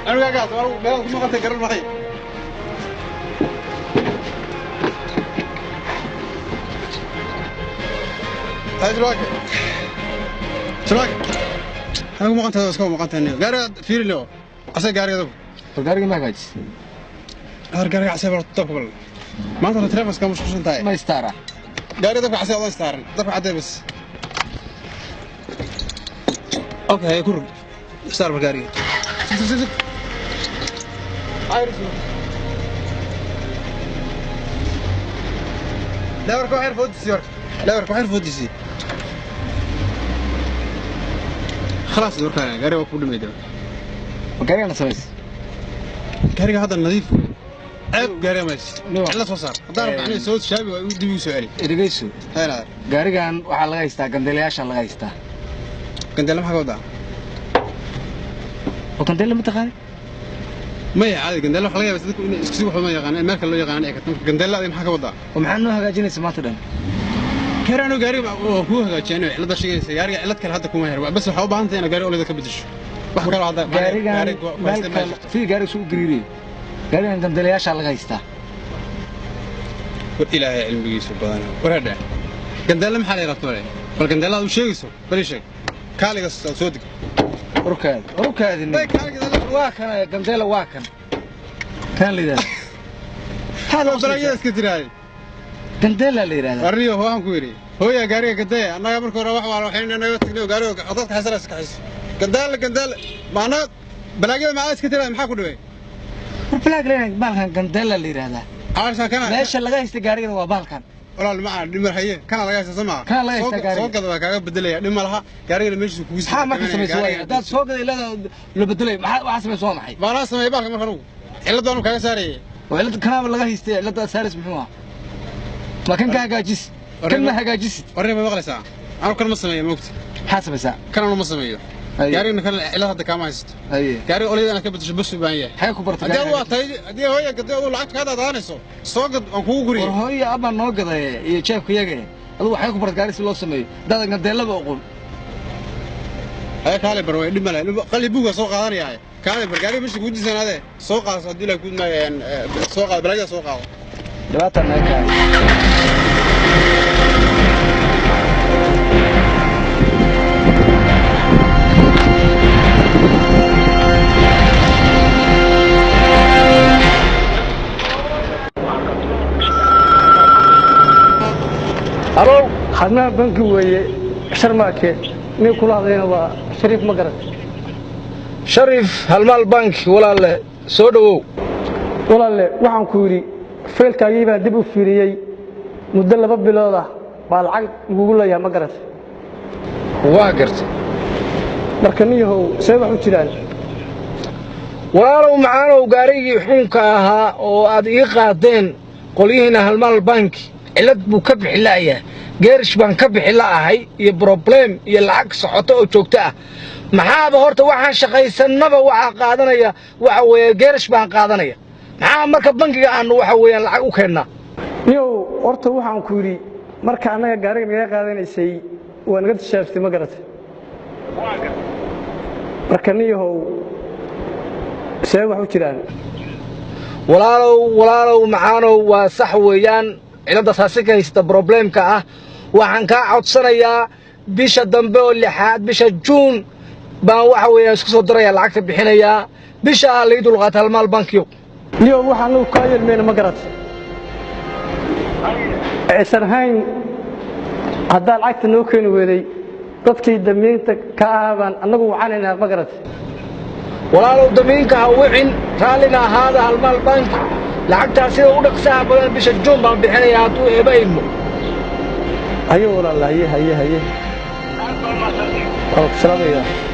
أنا قاعد أنا ما قلت قرر معي هاي شلون أنا ما قلت أسكو ما قلت إني قاري فير له أصلا قاري ذا قاري ما قاعد قاري عسى برتقبل ما أنت ترى كم مش تاي ما يستارح قاري ذا عسى الله يستارن ذا عدي بس أوكي هاي كور استار بالقاري عارف لا وركو عارف ودي لا وركو عارف ودي خلاص دور كان قاري وكل ما يدور قاري أنا سويس قاري هذا النظيف عيب قاري ماشي لا صار هذا يعني صوت شابي ودي سؤالي إرجيسو هلا قاري كان وحلا جايستا قندلياش حلا جايستا قندل ما حقودا وقندل ما تخاني ما هي عادي قندل حلا بس اسكسو ما يقان المارك اللي يقان اي قندل لا ما حقودا ومحنو هجاجين سمعتدن كرانو قاري هو هجاجين علada shaqeeyay gaari cilad kale hadda kuma heer bas waxa u baahan tahay in gaari olada ka bedesho wax kale hada gaari fi gaari soo gariiray gaari aan gandalayaasha laga haystaa war ilaahay cilmigiisa badan warada gandala maxaa la yiraahdaa bal gandala uu sheegayso bal sheeg kaaliga soo dig rukaadin waa kan gandala waa kan lidaa hada darajada iska tiraay gandala la yiraahdaa ariyo waxaan ku yiri hooya gaariga gadaya anaga markii hore waxaan naga tagnay gaariga dadka xasara iska xis gandala maana balaagada ma iska tiraay maxaa ku dhaway balaag leeyahay balkan gandala la yiraahdaa عارفان كنا meesha laga haystay gaariga waa balkan walaal ma aan dhimar haye kana laga haystay sama kana laga haystay gaariga soo gada kaaga bedelaya dhimar laha gaariga meesha ku ha marka sameeyay dad soo gada ilaa la bedelay waxa sameeyay maxay bala sameeyay balkan markan uu ciladan kaaga saaray وعلت كلام الله يستي علت سارس محمود ما كان هجاجس كان ما هجاجس وري ما مقلسا انا كان ما سميه موقت حاسب ساعه كان انا ما سميه gaari in kale ilaa hadda kama haysto gaari olida ana ka bedesho bas u baahan yahay hay ku bartay hadii waa tay hadii hooyo gadeedo lacag ka daadanayso soo gad aan kugu guriyo hooyo aba noo gaday iyo jeebka yaga adu waxay ku bartay gaari si loo sameeyo dad gadeelada oqon ay kale barway dhimale qalbiga soo qaadanaya kale bar gaari meesha ku disanaade soo qaas hadii la ku maayeen soo qaad balaga soo qaado dhawatan naga ألو خدمة بنك ويا شرماك مين كل هذين هو شريف مقرن شريف هالمال بنك ولا لا سودو ولا لا وحن كوري فيل كاجيبه دبو فيريي مدة لبا بلوده بالعقد يقول يا مقرن واقرت مركنيه هو سيبح وجيران walaalow macaanow gaarigii xunka ahaa oo aad ii qaadeen qolyihiina halmaal banki cilad buu ka bixi la'yahay geerish baan ka bixi la'ahay iyo problem iyo lacag socoto oo joogto ah maxaaba horta waxaan shaqaysannaba waxaa qaadanaya waxa weeye geerish baan qaadanaya maxaa marka bankiga aanu waxa weeyaan lacag u keennaa niyow horta waxaan ku yidhi marka annaga gaariga naga qaadanaysay waa naga tishaaftay ma garatay marka niyahow see wax u jiraan walaalow macaanow waa sax weeyaan ciladaas hasi ka haysta problemka ah waxaan kaa codsanayaa bisha dambe oo 6 bisha June baan waxa weeyaan isku soo diraya lacagta bixinayaa bisha la idul qaata halmaal bankiyo niyow waxaan u ka yeelmeena ma garatay aysan hadda lacagta noo keeni weeday dadkii damiinta ka ahaabaan annagu wacanayna ma garatay walaalow damiinka ha wicin raalina ahaada halmaal bank lacagtaas sida u dhaqsaha badan bisha June baan bixinayaa hadduu eeba ilmo ayo walaalahay haye salaam alaykum